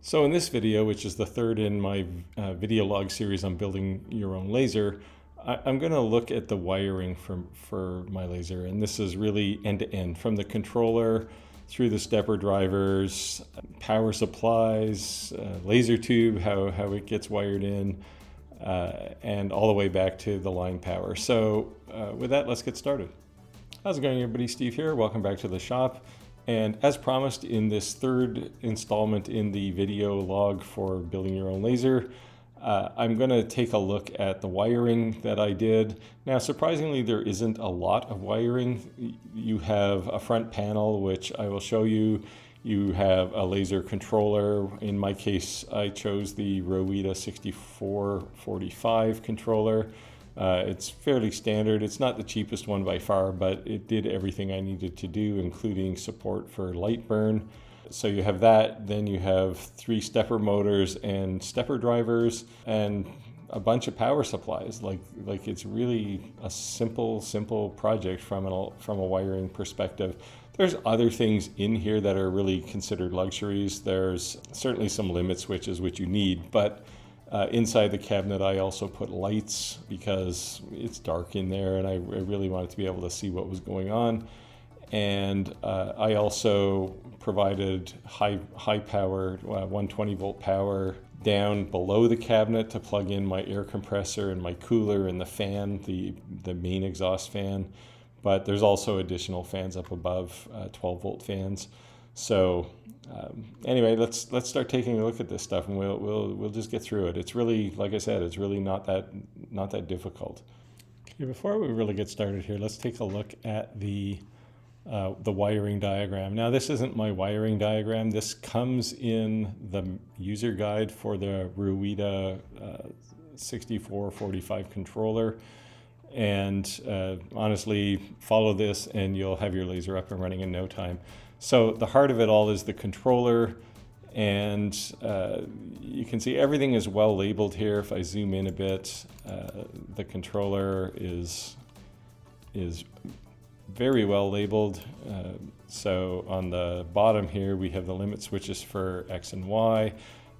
So in this video, which is the third in my video log series on building your own laser, I'm going to look at the wiring for my laser. And this is really end-to-end, from the controller through the stepper drivers, power supplies, laser tube, how it gets wired in, and all the way back to the line power. So with that, let's get started. How's it going, everybody? Steve here. Welcome back to the shop. And as promised, in this third installment in the video log for building your own laser, I'm going to take a look at the wiring that I did. Now, surprisingly, there isn't a lot of wiring. You have a front panel, which I will show you. You have a laser controller. In my case, I chose the Roida 6445 controller. It's fairly standard. It's not the cheapest one by far, but it did everything I needed to do, including support for light burn. So you have that, then you have 3 stepper motors and stepper drivers and a bunch of power supplies. Like it's really a simple project from a wiring perspective. There's other things in here that are really considered luxuries. There's certainly some limit switches, which you need, but inside the cabinet, I also put lights because it's dark in there and I really wanted to be able to see what was going on. And I also provided high power, 120 volt power down below the cabinet to plug in my air compressor and my cooler and the fan, the main exhaust fan. But there's also additional fans up above, 12 volt fans. So anyway, let's start taking a look at this stuff, and we'll just get through it. It's really, like I said, it's really not that difficult. Okay, before we really get started here, let's take a look at the wiring diagram. Now, this isn't my wiring diagram. This comes in the user guide for the Roida 6445 controller. And honestly, follow this and you'll have your laser up and running in no time. So the heart of it all is the controller, and you can see everything is well labeled here. If I zoom in a bit, the controller is very well labeled. So on the bottom here, we have the limit switches for X and Y,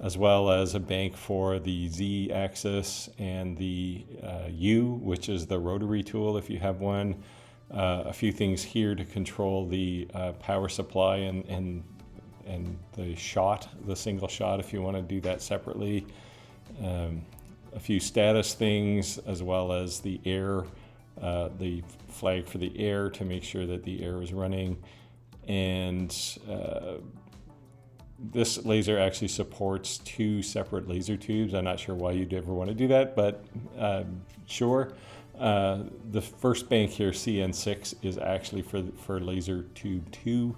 as well as a bank for the Z axis and the U, which is the rotary tool if you have one. A few things here to control the power supply and the shot, the single shot, if you want to do that separately. A few status things, as well as the air, the flag for the air to make sure that the air is running. And this laser actually supports 2 separate laser tubes. I'm not sure why you'd ever want to do that, but sure. The first bank here, CN6, is actually for laser tube 2,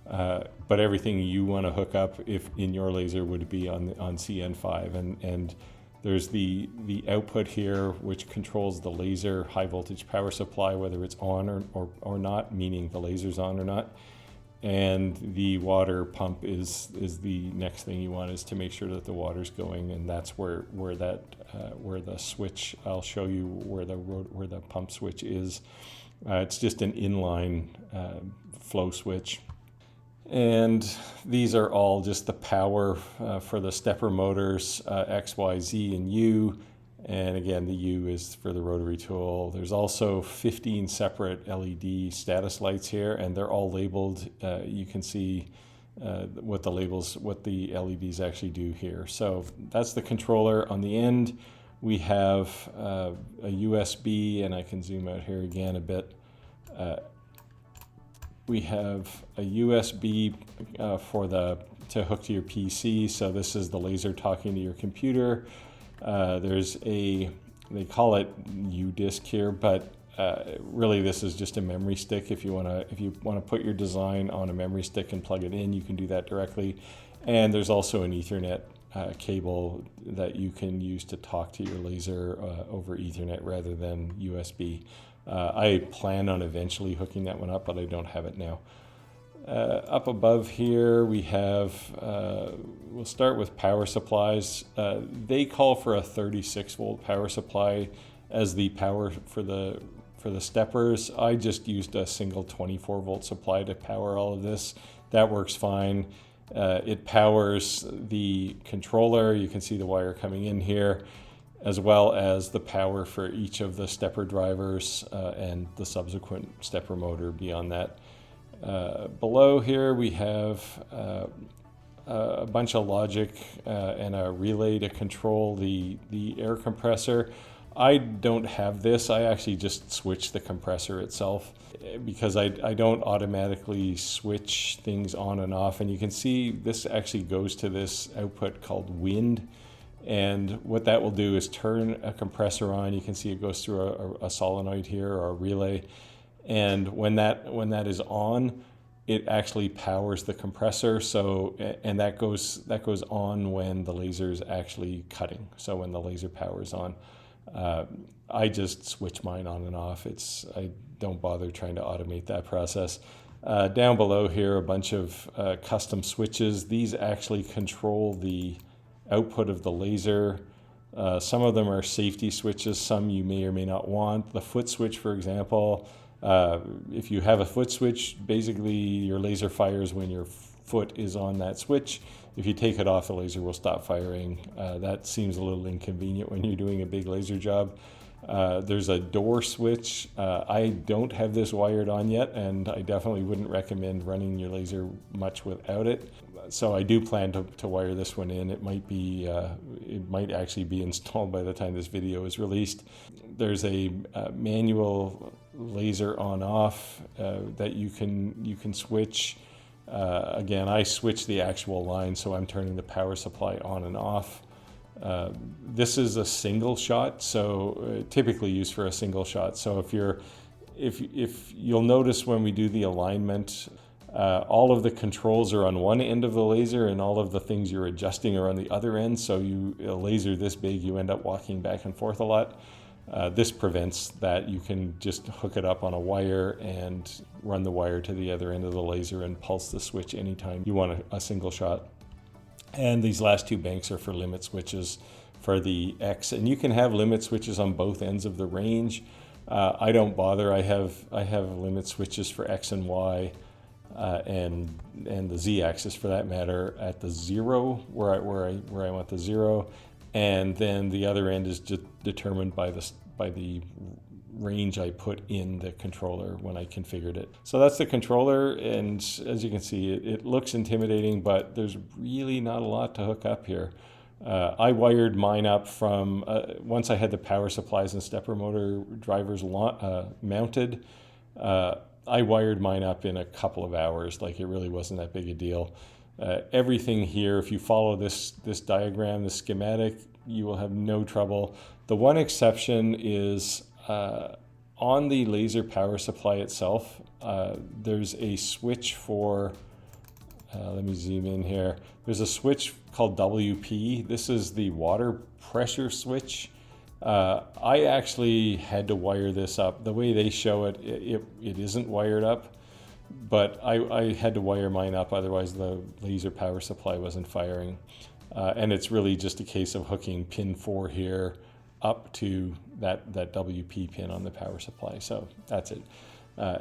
but everything you want to hook up if in your laser would be on CN5, and there's the output here, which controls the laser high voltage power supply, whether it's on or not, meaning the laser's on or not. And the water pump is the next thing you want, is to make sure that the water's going, and that's where the switch, I'll show you where the pump switch is. It's just an inline flow switch. And these are all just the power for the stepper motors, X, Y, Z, and U. And again, the U is for the rotary tool. There's also 15 separate LED status lights here, and they're all labeled. You can see what the LEDs actually do here. So that's the controller. On the end, we have a USB, and I can zoom out here again a bit. We have a USB to hook to your PC. So this is the laser talking to your computer. There's they call it U-Disc here, but really this is just a memory stick. If you want to put your design on a memory stick and plug it in, you can do that directly. And there's also an Ethernet cable that you can use to talk to your laser over Ethernet rather than USB. I plan on eventually hooking that one up, but I don't have it now. Up above here we have, we'll start with power supplies. They call for a 36 volt power supply as the power for the steppers. I just used a single 24 volt supply to power all of this. That works fine. It powers the controller. You can see the wire coming in here, as well as the power for each of the stepper drivers and the subsequent stepper motor beyond that. Below here we have a bunch of logic and a relay to control the air compressor. I don't have this. I actually just switch the compressor itself because I don't automatically switch things on and off. And you can see this actually goes to this output called wind. And what that will do is turn a compressor on. You can see it goes through a solenoid here or a relay. And when that is on, it actually powers the compressor. So, and that goes on when the laser is actually cutting. So when the laser power is on. I just switch mine on and off. I don't bother trying to automate that process. Down below here, a bunch of custom switches. These actually control the output of the laser. Some of them are safety switches, some you may or may not want. The foot switch, for example, if you have a foot switch, basically your laser fires when your foot is on that switch. If you take it off, the laser will stop firing. That seems a little inconvenient when you're doing a big laser job. There's a door switch. I don't have this wired on yet, and I definitely wouldn't recommend running your laser much without it. So I do plan to wire this one in. It might actually be installed by the time this video is released. There's a manual laser on/off that you can switch. Again, I switch the actual line, so I'm turning the power supply on and off. This is a single shot, so typically used for a single shot. So if you'll notice when we do the alignment, all of the controls are on one end of the laser and all of the things you're adjusting are on the other end. So a laser this big, you end up walking back and forth a lot. This prevents that. You can just hook it up on a wire and run the wire to the other end of the laser and pulse the switch anytime you want a single shot. And these last two banks are for limit switches for the X. And you can have limit switches on both ends of the range. I don't bother. I have limit switches for X and Y and the Z axis for that matter at the 0 where I want the 0. And then the other end is determined by the range I put in the controller when I configured it. So that's the controller, and as you can see, it looks intimidating, but there's really not a lot to hook up here. I wired mine up from, once I had the power supplies and stepper motor drivers mounted, I wired mine up in a couple of hours. Like, it really wasn't that big a deal. Everything here, if you follow this diagram, this schematic, you will have no trouble. The one exception is on the laser power supply itself, there's a switch for, let me zoom in here. There's a switch called WP. This is the water pressure switch. I actually had to wire this up. The way they show it, it isn't wired up. But I had to wire mine up, otherwise the laser power supply wasn't firing. And it's really just a case of hooking pin 4 here up to that WP pin on the power supply. So that's it.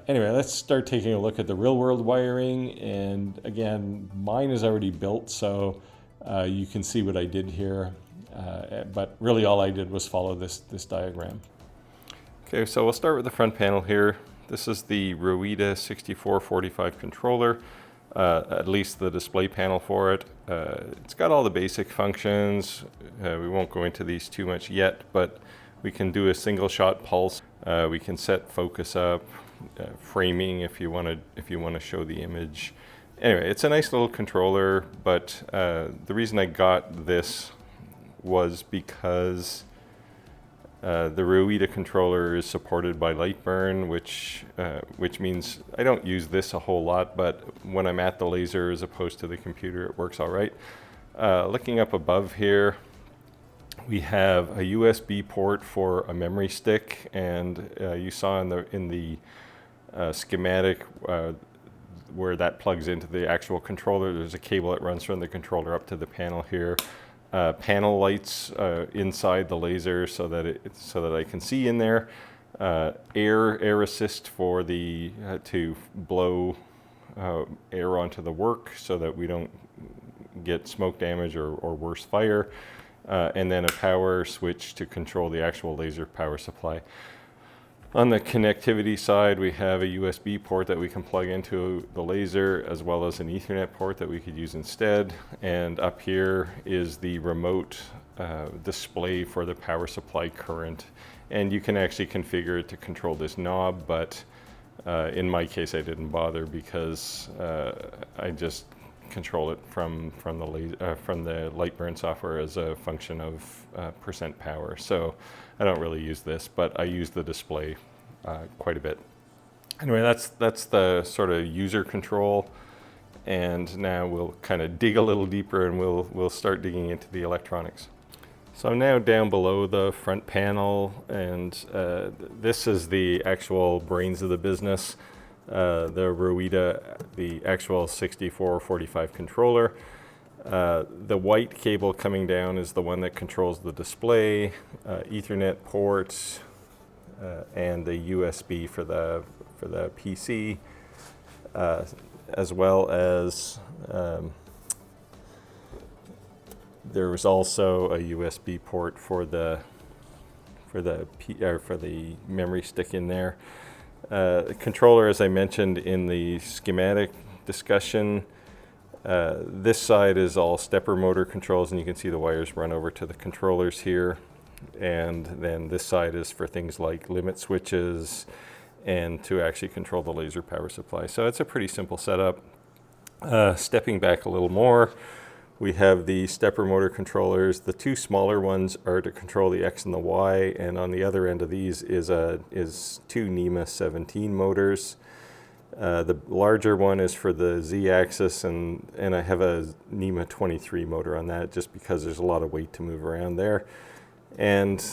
Anyway, let's start taking a look at the real world wiring. And again, mine is already built, so you can see what I did here. But really all I did was follow this diagram. Okay, so we'll start with the front panel here. This is the Roida 6445 controller, at least the display panel for it. It's got all the basic functions. We won't go into these too much yet, but we can do a single shot pulse. We can set focus up, framing if you want to show the image. Anyway, it's a nice little controller, but the reason I got this was because the Roida controller is supported by Lightburn, which means I don't use this a whole lot, but when I'm at the laser as opposed to the computer, it works all right. Looking up above here, we have a USB port for a memory stick, and you saw in the schematic where that plugs into the actual controller. There's a cable that runs from the controller up to the panel here. Panel lights inside the laser so that I can see in there. Air assist for the to blow air onto the work so that we don't get smoke damage or worse fire, and then a power switch to control the actual laser power supply. On the connectivity side, we have a USB port that we can plug into the laser, as well as an Ethernet port that we could use instead. And up here is the remote display for the power supply current. And you can actually configure it to control this knob, but in my case I didn't bother because I just control it from the Lightburn software as a function of percent power. So I don't really use this, but I use the display quite a bit. Anyway, that's the sort of user control, and now we'll kind of dig a little deeper and we'll start digging into the electronics. So I'm now down below the front panel, and this is the actual brains of the business. The Ruida, the actual 6445 controller. The white cable coming down is the one that controls the display, Ethernet ports, and the USB for the PC, as well as there was also a USB port for the memory stick in there. The controller, as I mentioned in the schematic discussion, this side is all stepper motor controls, and you can see the wires run over to the controllers here. And then this side is for things like limit switches and to actually control the laser power supply. So it's a pretty simple setup. Stepping back a little more, we have the stepper motor controllers. The two smaller ones are to control the X and the Y, and on the other end of these is two NEMA 17 motors. The larger one is for the Z-axis, and I have a NEMA 23 motor on that just because there's a lot of weight to move around there. And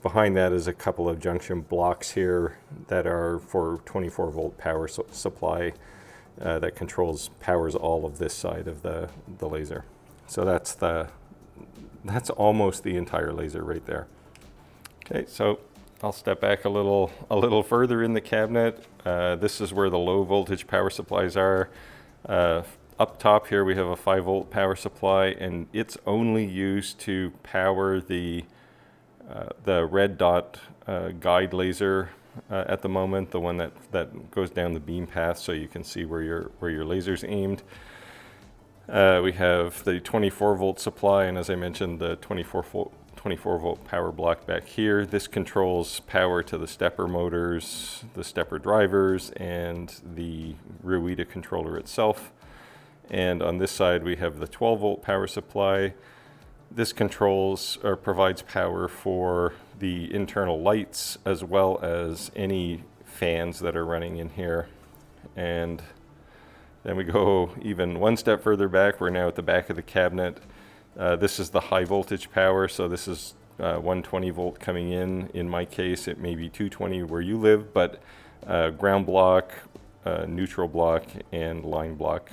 behind that is a couple of junction blocks here that are for 24 volt power supply that powers all of this side of the laser. So that's almost the entire laser right there. Okay, so I'll step back a little further in the cabinet. This is where the low voltage power supplies are. Up top here we have a 5 volt power supply, and it's only used to power the red dot guide laser at the moment, the one that goes down the beam path so you can see where your laser's aimed. We have the 24 volt supply, and as I mentioned, the 24 volt power block back here. This controls power to the stepper motors, the stepper drivers, and the Ruida controller itself. And on this side we have the 12 volt power supply. This controls or provides power for the internal lights as well as any fans that are running in here. And then we go even one step further back. We're now at the back of the cabinet. This is the high voltage power, so this is 120 volt coming in. In my case, it may be 220 where you live, but ground block, neutral block, and line block.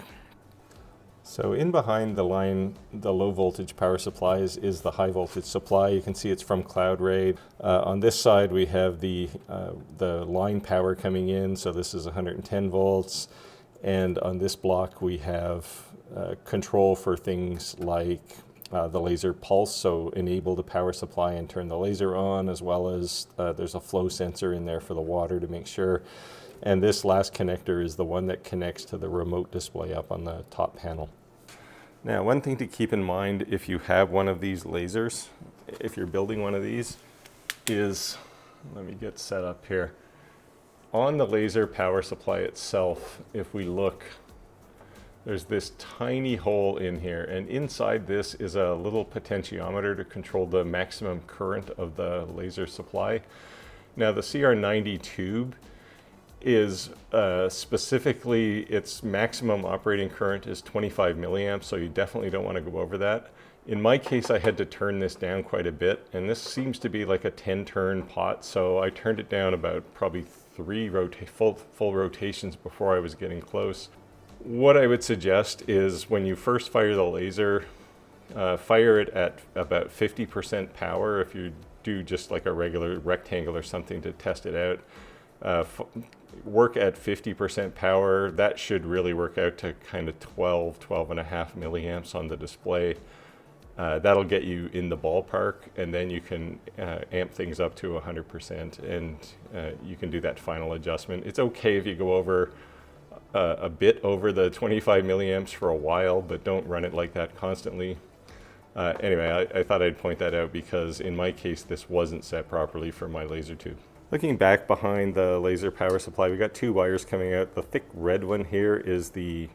So in behind the line, the low voltage power supplies is the high voltage supply. You can see it's from CloudRay. On this side we have the line power coming in, so this is 110 volts. And on this block we have control for things like the laser pulse, so enable the power supply and turn the laser on, as well as there's a flow sensor in there for the water to make sure. And this last connector is the one that connects to the remote display up on the top panel. Now, one thing to keep in mind if you have one of these lasers, if you're building one of these, is, let me get set up here. On the laser power supply itself, if we look, there's this tiny hole in here, and inside this is a little potentiometer to control the maximum current of the laser supply. Now, the CR90 tube is specifically, its maximum operating current is 25 milliamps, so you definitely don't want to go over that. In my case, I had to turn this down quite a bit, and this seems to be like a 10-turn pot, so I turned it down about probably 3 full rotations before I was getting close. What I would suggest is when you first fire the laser, fire it at about 50% power if you do just like a regular rectangle or something to test it out. work at 50% power. That should really work out to kind of 12.5 milliamps on the display. That'll get you in the ballpark, and then you can amp things up to 100%, and you can do that final adjustment. It's okay if you go over a bit over the 25 milliamps for a while, but don't run it like that constantly. Anyway, I thought I'd point that out because in my case this wasn't set properly for my laser tube. Looking back behind the laser power supply, we got two wires coming out. The thick red one here is the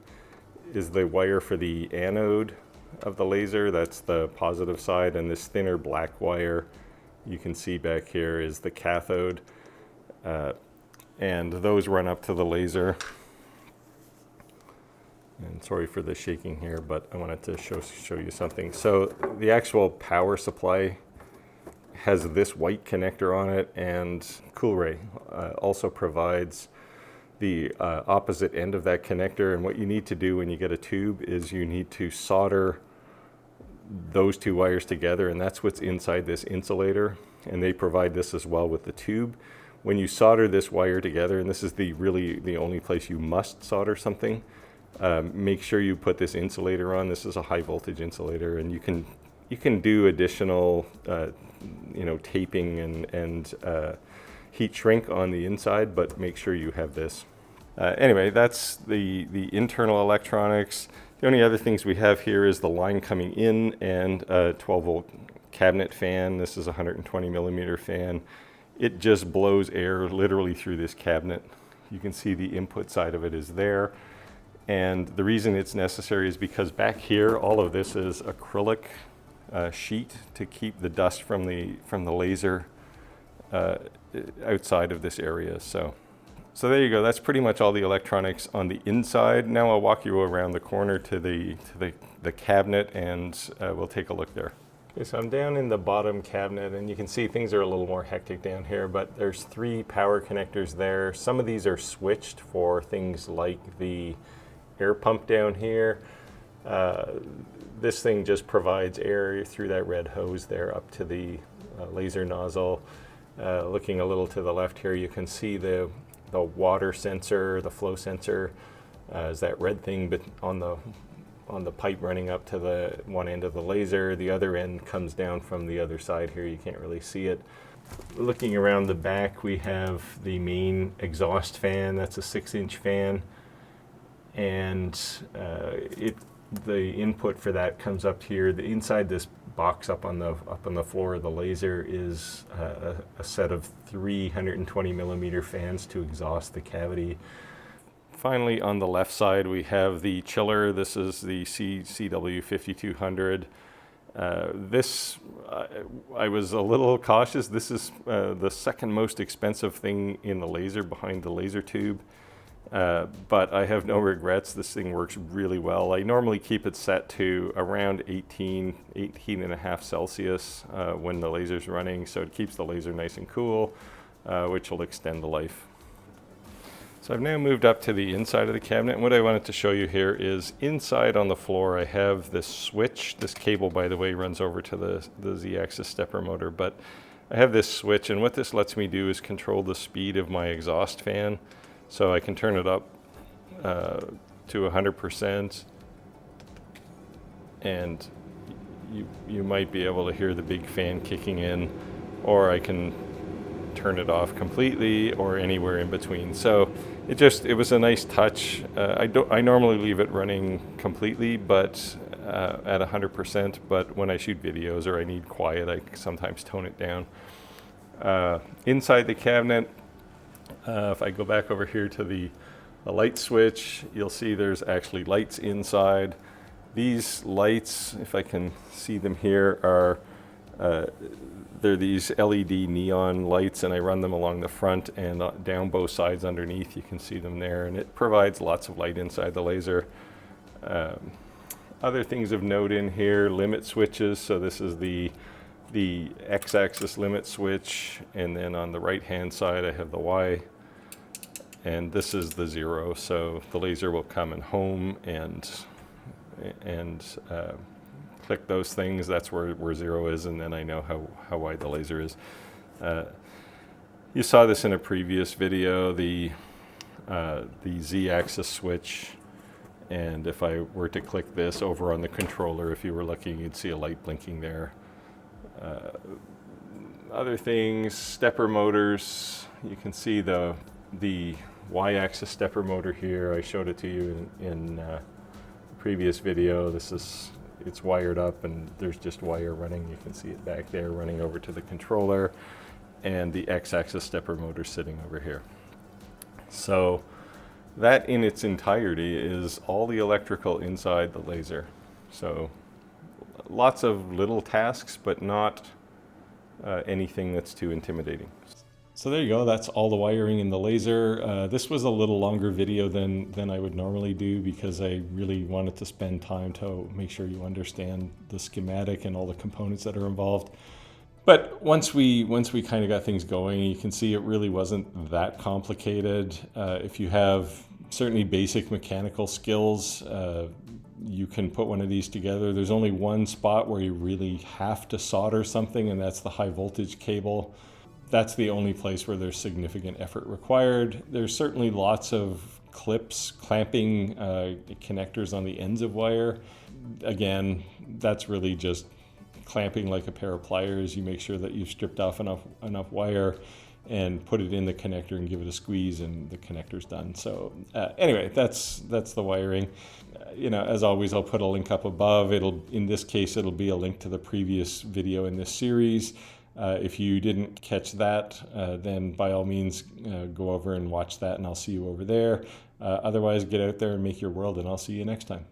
wire for the anode of the laser. That's the positive side, and this thinner black wire you can see back here is the cathode, and those run up to the laser. And sorry for the shaking here, but I wanted to show you something. So the actual power supply has this white connector on it, and Coolray also provides the opposite end of that connector. And what you need to do when you get a tube is you need to solder those two wires together, and that's what's inside this insulator, and they provide this as well with the tube. When you solder this wire together, and this is really the only place you must solder something, make sure you put this insulator on. This is a high voltage insulator, and you can do additional taping and heat shrink on the inside, but make sure you have this. Anyway, that's the internal electronics. The only other things we have here is the line coming in and a 12 volt cabinet fan. This is a 120 millimeter fan. It just blows air literally through this cabinet. You can see the input side of it is there. And the reason it's necessary is because back here, all of this is acrylic sheet to keep the dust from the laser outside of this area. So there you go. That's pretty much all the electronics on the inside. Now I'll walk you around the corner to the cabinet, and we'll take a look there. Okay, so I'm down in the bottom cabinet, and you can see things are a little more hectic down here, but there's 3 power connectors there. Some of these are switched for things like the air pump down here. This thing just provides air through that red hose there up to the laser nozzle. Looking a little to the left here, you can see the water sensor, the flow sensor, is that red thing but on the pipe running up to the one end of the laser. The other end comes down from the other side here. You can't really see it. Looking around the back, we have the main exhaust fan. That's a 6-inch fan, and the input for that comes up here. The inside this box up on the floor of the laser is a set of 320 millimeter fans to exhaust the cavity. Finally, on the left side, we have the chiller. This is the CW5200. I was a little cautious. This is the second most expensive thing in the laser behind the laser tube. But I have no regrets. This thing works really well. I normally keep it set to around 18.5 Celsius when the laser's running, so it keeps the laser nice and cool, which will extend the life. So I've now moved up to the inside of the cabinet, and what I wanted to show you here is inside on the floor I have this switch. This cable, by the way, runs over to the Z-axis stepper motor, but I have this switch, and what this lets me do is control the speed of my exhaust fan. So I can turn it up to 100%, and you might be able to hear the big fan kicking in, or I can turn it off completely, or anywhere in between. So it was a nice touch. I normally leave it running completely, but at 100%. But when I shoot videos or I need quiet, I sometimes tone it down. Inside the cabinet, if I go back over here to the light switch, you'll see there's actually lights inside. These lights, if I can see them here, are they're these LED neon lights, and I run them along the front and down both sides underneath. You can see them there, and it provides lots of light inside the laser. Other things of note in here, limit switches. So this is the X-axis limit switch, and then on the right hand side I have the Y, and this is the 0. So the laser will come in home and click those things. That's where 0 is, and then I know how wide the laser is. You saw this in a previous video, the Z-axis switch, and if I were to click this over on the controller, if you were looking, you'd see a light blinking there. Other things, stepper motors. You can see the Y-axis stepper motor here. I showed it to you in the previous video. It's wired up and there's just wire running. You can see it back there running over to the controller, and the X-axis stepper motor sitting over here. So that in its entirety is all the electrical inside the laser. So lots of little tasks, but not anything that's too intimidating. So there you go, that's all the wiring in the laser. This was a little longer video than I would normally do because I really wanted to spend time to make sure you understand the schematic and all the components that are involved. But once we kind of got things going, you can see it really wasn't that complicated. If you have certainly basic mechanical skills, you can put one of these together. There's only one spot where you really have to solder something, and that's the high voltage cable. That's the only place where there's significant effort required. There's certainly lots of clips, clamping connectors on the ends of wire. Again, that's really just clamping like a pair of pliers. You make sure that you've stripped off enough wire and put it in the connector and give it a squeeze, and the connector's done. So anyway, that's the wiring. You know, as always, I'll put a link up above. In this case, it'll be a link to the previous video in this series. If you didn't catch that, then by all means go over and watch that, and I'll see you over there. Otherwise, get out there and make your world, and I'll see you next time.